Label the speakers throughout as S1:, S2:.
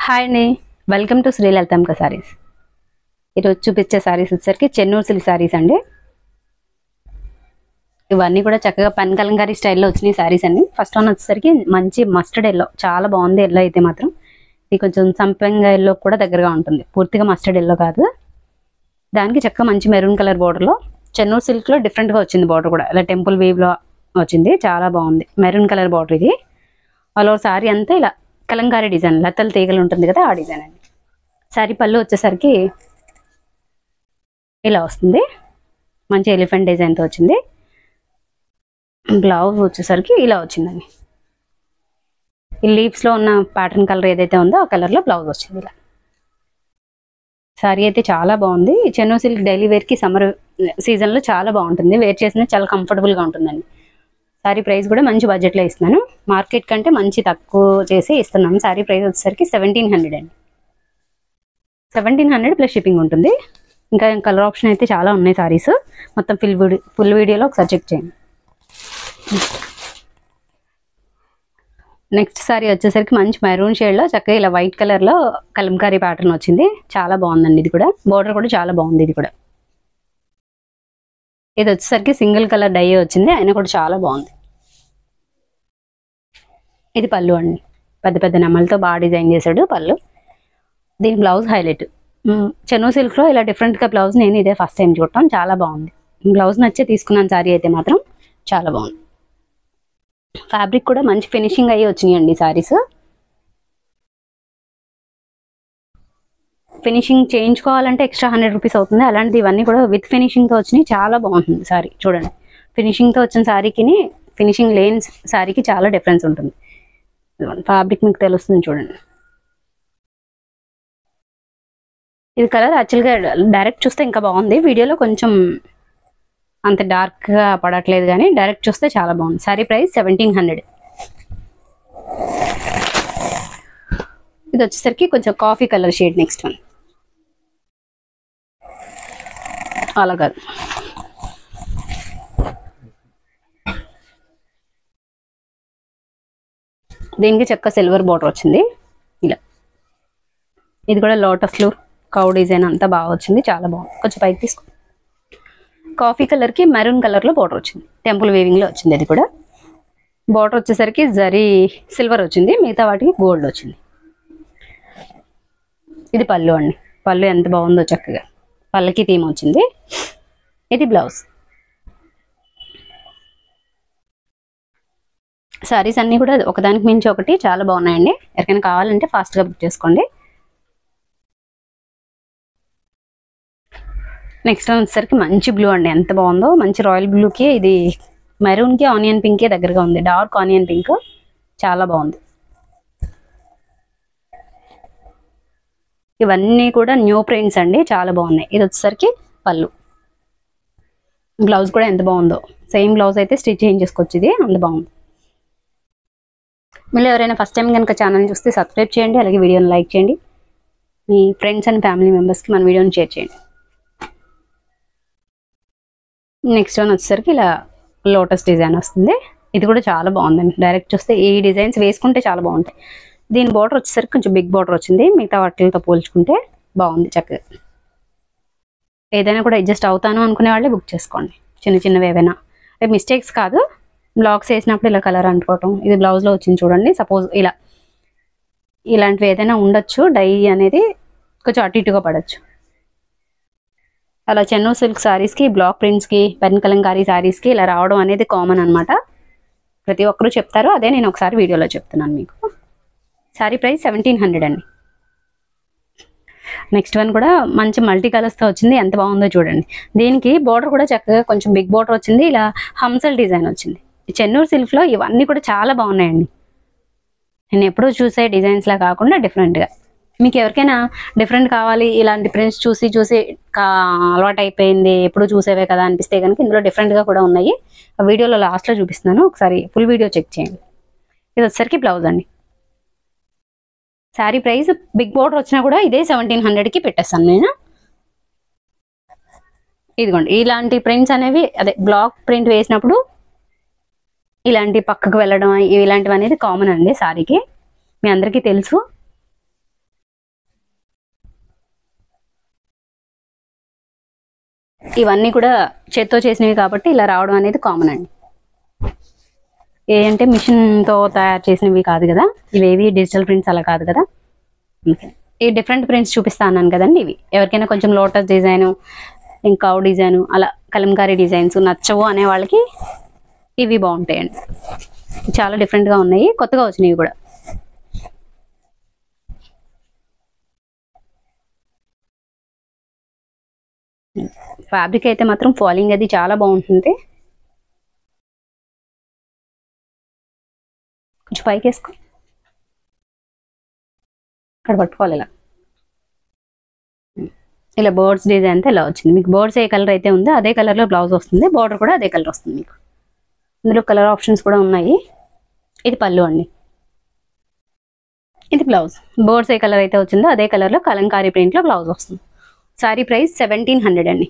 S1: Hi అండి, welcome to Sri Lalithambika saris. ఈరోజు చూపించే సారీస్ వచ్చేసరికి చెన్నూరు సిల్క్ సారీస్ అండి. ఇవన్నీ కూడా చక్కగా పన్ కలంకారీ స్టైల్లో వచ్చినాయి సారీస్ అండి. ఫస్ట్ వన్ వచ్చేసరికి మంచి మస్టర్డ్ ఎల్లో, చాలా బాగుంది. ఎల్లో అయితే మాత్రం ఇది కొంచెం సంపంగా ఎల్లో కూడా దగ్గరగా ఉంటుంది, పూర్తిగా మస్టర్డ్ ఎల్లో కాదు. దానికి చక్కగా మంచి మెరూన్ కలర్ బోర్డర్లో చెన్నూరు సిల్క్లో డిఫరెంట్గా వచ్చింది. బోర్డర్ కూడా ఇలా టెంపుల్ వీవ్లో వచ్చింది, చాలా బాగుంది. మెరూన్ కలర్ బోర్డర్ ఇది. ఆల్ ఓవర్ సారీ అంతా ఇలా కలంకారీ డిజైన్, లతలు తీగలు ఉంటుంది కదా, ఆ డిజైన్ అండి. సారీ పళ్ళు వచ్చేసరికి ఇలా వస్తుంది, మంచి ఎలిఫెంట్ డిజైన్తో వచ్చింది. బ్లౌజ్ వచ్చేసరికి ఇలా వచ్చిందండి. ఈ లీవ్స్లో ఉన్న ప్యాటర్న్ కలర్ ఏదైతే ఉందో ఆ కలర్లో బ్లౌజ్ వచ్చింది. ఇలా సారీ అయితే చాలా బాగుంది. చెన్నూరు సిల్క్ డైలీ వేర్కి సమ్మర్ సీజన్లో చాలా బాగుంటుంది, వేర్ చేసిన చాలా కంఫర్టబుల్గా ఉంటుందండి. సారీ ప్రైస్ కూడా మంచి బడ్జెట్లో ఇస్తున్నాను, మార్కెట్ కంటే మంచి తక్కువ చేసి ఇస్తున్నాను. సారీ ప్రైస్ వచ్చేసరికి 1700 అండి. 1700 ప్లస్ షిప్పింగ్ ఉంటుంది. ఇంకా కలర్ ఆప్షన్ అయితే చాలా ఉన్నాయి సారీస్. మొత్తం ఫుల్ వీడియోలో ఒకసారి చెక్ చేయండి. నెక్స్ట్ సారీ వచ్చేసరికి మంచి మెరూన్ షేడ్లో చక్కగా ఇలా వైట్ కలర్లో కలంకారీ ప్యాటర్న్ వచ్చింది, చాలా బాగుందండి. ఇది కూడా బోర్డర్ కూడా చాలా బాగుంది. ఇది కూడా ఇది వచ్చేసరికి సింగిల్ కలర్ డై వచ్చింది, అయినా కూడా చాలా బాగుంది. ఇది పళ్ళు అండి, పెద్ద పెద్ద నెమ్మలతో బాగా డిజైన్ చేశాడు పళ్ళు. దీని బ్లౌజ్ హైలైట్. చెన్నూరు సిల్క్లో ఇలా డిఫరెంట్గా బ్లౌజ్ నేను ఇదే ఫస్ట్ టైం చూడటం, చాలా బాగుంది. బ్లౌజ్ నచ్చే తీసుకున్నాను. సారీ అయితే మాత్రం చాలా బాగుంది. ఫ్యాబ్రిక్ కూడా మంచి ఫినిషింగ్ అయ్యి వచ్చినాయండి సారీస్. ఫినిషింగ్ చేయించుకోవాలంటే ఎక్స్ట్రా 100 రూపీస్ అవుతుంది. అలాంటిది ఇవన్నీ కూడా విత్ ఫినిషింగ్తో వచ్చినాయి, చాలా బాగుంటుంది సారీ. చూడండి, ఫినిషింగ్తో వచ్చిన సారీకి ఫినిషింగ్ లేని సారీకి చాలా డిఫరెన్స్ ఉంటుంది. ఫ్యాబ్రిక్ మీకు తెలుస్తుంది చూడండి. ఇది కలర్ యాక్చువల్గా డైరెక్ట్ చూస్తే ఇంకా బాగుంది, వీడియోలో కొంచెం అంత డార్క్గా పడట్లేదు, కానీ డైరెక్ట్ చూస్తే చాలా బాగుంది. Sorry price 1700. ఇది వచ్చేసరికి కొంచెం coffee colour shade. Next one అలా కాదు, దీనికి చక్క సిల్వర్ బోర్డర్ వచ్చింది ఇలా. ఇది కూడా లోటస్లు కౌ డిజైన్ అంతా బాగా వచ్చింది, చాలా బాగుంది. కొంచెం పైకి తీసుకో. కాఫీ కలర్కి మెరూన్ కలర్లో బోర్డర్ వచ్చింది, టెంపుల్ వీవింగ్లో వచ్చింది. అది కూడా బోర్డర్ వచ్చేసరికి జరీ సిల్వర్ వచ్చింది, మిగతా వాటికి గోల్డ్ వచ్చింది. ఇది పళ్ళు అండి, పళ్ళు ఎంత బాగుందో, చక్కగా పళ్ళకి థీమ్ వచ్చింది. ఇది బ్లౌజ్. సారీస్ అన్నీ కూడా ఒకదానికి మించి ఒకటి చాలా బాగున్నాయండి. ఎవరికైనా కావాలంటే ఫాస్ట్గా బుక్ చేసుకోండి. నెక్స్ట్ వన్ వచ్చేసరికి మంచి బ్లూ అండి, ఎంత బాగుందో. మంచి రాయల్ బ్లూకి ఇది మెరూన్కి ఆనియన్ పింకే దగ్గరగా ఉంది, డార్క్ ఆనియన్ పింక్, చాలా బాగుంది. ఇవన్నీ కూడా న్యూ ప్రింట్స్ అండి, చాలా బాగున్నాయి. ఇది వచ్చేసరికి పళ్ళు. బ్లౌజ్ కూడా ఎంత బాగుందో, సేమ్ బ్లౌజ్ అయితే స్టిచ్ చేయించేసుకోవచ్చు. ఇది అంత బాగుంది. మళ్ళీ ఎవరైనా ఫస్ట్ టైం కనుక ఛానల్ చూస్తే సబ్స్క్రైబ్ చేయండి, అలాగే వీడియోని లైక్ చేయండి. మీ ఫ్రెండ్స్ అండ్ ఫ్యామిలీ మెంబర్స్కి మన వీడియోని షేర్ చేయండి. నెక్స్ట్ వన్ వచ్చేసరికి ఇలా లోటస్ డిజైన్ వస్తుంది. ఇది కూడా చాలా బాగుందండి, డైరెక్ట్ చూస్తే ఈ డిజైన్స్ వేసుకుంటే చాలా బాగుంటాయి. దీని బోర్డర్ వచ్చేసరికి కొంచెం బిగ్ బోర్డర్ వచ్చింది, మిగతా వాటితో పోల్చుకుంటే బాగుంది చక్కగా. ఏదైనా కూడా అడ్జస్ట్ అవుతాను అనుకునే వాళ్ళే బుక్ చేసుకోండి. చిన్న చిన్నవి ఏవైనా మిస్టేక్స్ కాదు, బ్లాక్స్ వేసినప్పుడు ఇలా కలర్ అంటుకోవటం. ఇది బ్లౌజ్లో వచ్చింది చూడండి. సపోజ్ ఇలా ఇలాంటివి ఏదైనా ఉండొచ్చు, డై అనేది కొంచెం అటు ఇటుగా పడవచ్చు. అలా చెన్నూరు సిల్క్ సారీస్కి, బ్లాక్ ప్రింట్స్కి, పెన్ కలంకారీ సారీస్కి ఇలా రావడం అనేది కామన్ అనమాట. ప్రతి ఒక్కరూ చెప్తారు, అదే నేను ఒకసారి వీడియోలో చెప్తున్నాను మీకు. సారీ ప్రైస్ 1700 అండి. నెక్స్ట్ వన్ కూడా మంచి మల్టీ కలర్స్తో వచ్చింది, ఎంత బాగుందో చూడండి. దీనికి బోర్డర్ కూడా చక్కగా కొంచెం బిగ్ బోర్డర్ వచ్చింది, ఇలా హంసల్ డిజైన్ వచ్చింది. చెన్నూరు సిల్క్లో ఇవన్నీ కూడా చాలా బాగున్నాయండి. నేను ఎప్పుడూ చూసే డిజైన్స్లా కాకుండా డిఫరెంట్గా. మీకు ఎవరికైనా డిఫరెంట్ కావాలి, ఇలాంటి ప్రింట్స్ చూసి చూసి అలవాటు అయిపోయింది, ఎప్పుడు చూసేవే కదా అనిపిస్తే కనుక ఇందులో డిఫరెంట్గా కూడా ఉన్నాయి. ఆ వీడియోలో లాస్ట్లో చూపిస్తున్నాను, ఒకసారి ఫుల్ వీడియో చెక్ చేయండి. ఇది వచ్చేసరికి బ్లౌజ్ అండి. శారీ ప్రైస్ బిగ్ బోర్డర్ వచ్చినా కూడా ఇదే 1700కి పెట్టేస్తాను నేను. ఇదిగోండి, ఇలాంటి ప్రింట్స్ అనేవి అదే బ్లాక్ ప్రింట్ వేసినప్పుడు ఇలాంటి పక్కకు వెళ్ళడం ఇలాంటివి అనేది కామన్ అండి సారీకి, మీ అందరికీ తెలుసు. ఇవన్నీ కూడా చేత్తో చేసినవి కాబట్టి ఇలా రావడం అనేది కామన్ అండి. ఏంటంటే మిషన్తో తయారు చేసినవి కాదు కదా, ఇవేవి డిజిటల్ ప్రింట్స్ అలా కాదు కదా. ఈ డిఫరెంట్ ప్రింట్స్ చూపిస్తాను కదండి. ఇవి ఎవరికైనా కొంచెం లోటస్ డిజైను, ఇంకా డిజైను, అలా కలంకారీ డిజైన్స్ నచ్చవు అనే వాళ్ళకి ఇవి బాగుంటాయండి. చాలా డిఫరెంట్గా ఉన్నాయి, కొత్తగా వచ్చినవి కూడా. ఫ్యాబ్రిక్ అయితే మాత్రం ఫాలింగ్ అది చాలా బాగుంటుంది. కొంచెం పైకి వేసుకో, ఇక్కడ పట్టుకోవాలి. ఇలా బర్డ్స్ డిజైన్ అయితే ఇలా వచ్చింది. మీకు బర్డ్స్ ఏ కలర్ అయితే ఉందో అదే కలర్లో బ్లౌజ్ వస్తుంది. బార్డర్ కూడా అదే కలర్ వస్తుంది మీకు. ఇందులో కలర్ ఆప్షన్స్ కూడా ఉన్నాయి. ఇది పళ్ళు అండి, ఇది బ్లౌజ్. బర్డ్స్ ఏ కలర్ అయితే వచ్చిందో అదే కలర్లో కలంకారీ ప్రింట్లో బ్లౌజ్ వస్తుంది. సారీ ప్రైస్ 1700 అండి.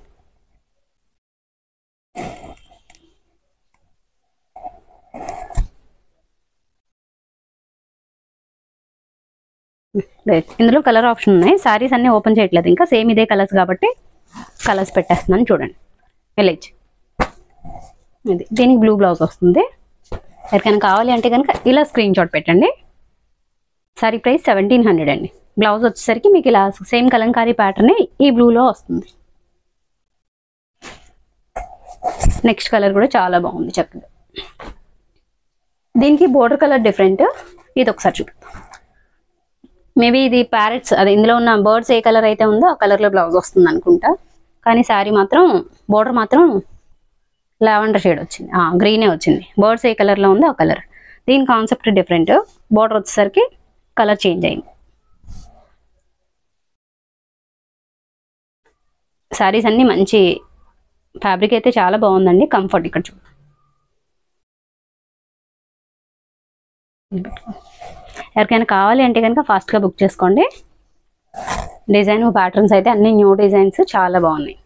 S1: ఇందులో కలర్ ఆప్షన్ ఉన్నాయి. సారీస్ అన్ని ఓపెన్ చేయట్లేదు ఇంకా, సేమ్ ఇదే కలర్స్ కాబట్టి కలర్స్ పెట్టేస్తున్నాను చూడండి. విలేజ్ ఇది, దీనికి బ్లూ బ్లౌజ్ వస్తుంది. ఎవరికైనా కావాలి అంటే కనుక ఇలా స్క్రీన్ షాట్ పెట్టండి. సారీ ప్రైస్ 1700 అండి. బ్లౌజ్ వచ్చేసరికి మీకు ఇలా సేమ్ కలంకారీ ప్యాటర్న్ ఈ బ్లూలో వస్తుంది. నెక్స్ట్ కలర్ కూడా చాలా బాగుంది చక్కగా. దీనికి బోర్డర్ కలర్ డిఫరెంట్. ఇది ఒకసారి చూపిస్తాం. మేబీ ఇది ప్యారెట్స్, అది ఇందులో ఉన్న బర్డ్స్ ఏ కలర్ అయితే ఉందో ఆ కలర్లో బ్లౌజ్ వస్తుంది అనుకుంటా. కానీ శారీ మాత్రం బోర్డర్ మాత్రం లావెండర్ షేడ్ వచ్చింది, గ్రీనే వచ్చింది. బర్డ్స్ ఏ కలర్లో ఉందో ఆ కలర్. దీని కాన్సెప్ట్ డిఫరెంట్. బోర్డర్ వచ్చేసరికి కలర్ చేంజ్ అయింది. శారీస్ అన్నీ మంచి ఫ్యాబ్రిక్ అయితే చాలా బాగుందండి, కంఫర్ట్. ఇక్కడ చూడండి. ఎవరికైనా కావాలి అంటే కనుక ఫాస్ట్గా బుక్ చేసుకోండి. డిజైన్ ప్యాటర్న్స్ అయితే అన్ని న్యూ డిజైన్స్ చాలా బాగున్నాయి.